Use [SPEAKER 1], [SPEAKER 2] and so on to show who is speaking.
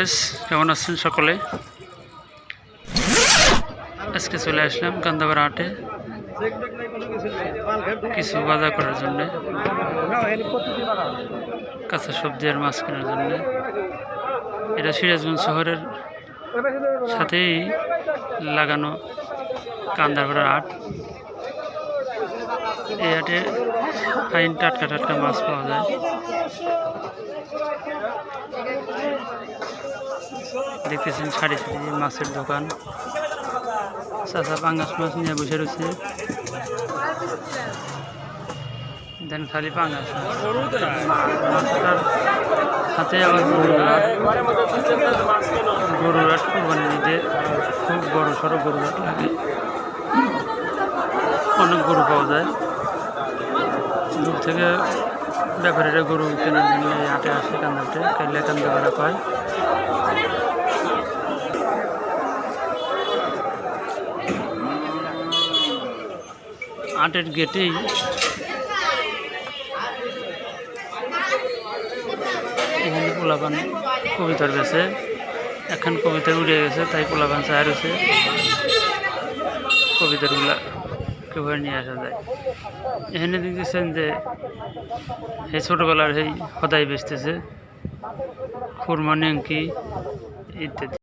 [SPEAKER 1] Guys, কেমন আছেন সকলে? আজকে চলে আসলাম কান্দাপাড়া হাটে কিছু বাজার করার জন্য, কাঁচা সবজি আর মাছ কেনার জন্য। এটা সিরাজগঞ্জ শহরের সাথেই লাগানো কান্দাপাড়া হাট। এই হাটে ফাইন টাটকা টাটকা মাছ পাওয়া যায়। দেখতেছেন সারি সারি মাছের দোকান। চাচা পাঙ্গাস মাছ নিয়ে বসে রয়েছে। দেন খালি পাঙ্গাস মাছটার হাতে আবার গরুর হাট কোরবানি দিতে খুব বড় সড়ো গরুর হাট লাগে। অনেক গরু পাওয়া যায়। দূর থেকে ব্যাপারীরা গরু কেনার জন্য এই হাটে আসে। কান্দাতে কাইলে কান্দাপাড়া পায়। হাটের গেটেই এখানে পোলাপান কবিতার বেছে। এখন কবিতা উড়ে গেছে, তাই পোলাপান চায় রয়েছে কবিতারগুলা কিভাবে নিয়ে আসা যায়। এখানে দেখতেছেন যে এই ছোটবেলার এই সদাই বেচতেছে খুরমা, নেংকি ইত্যাদি।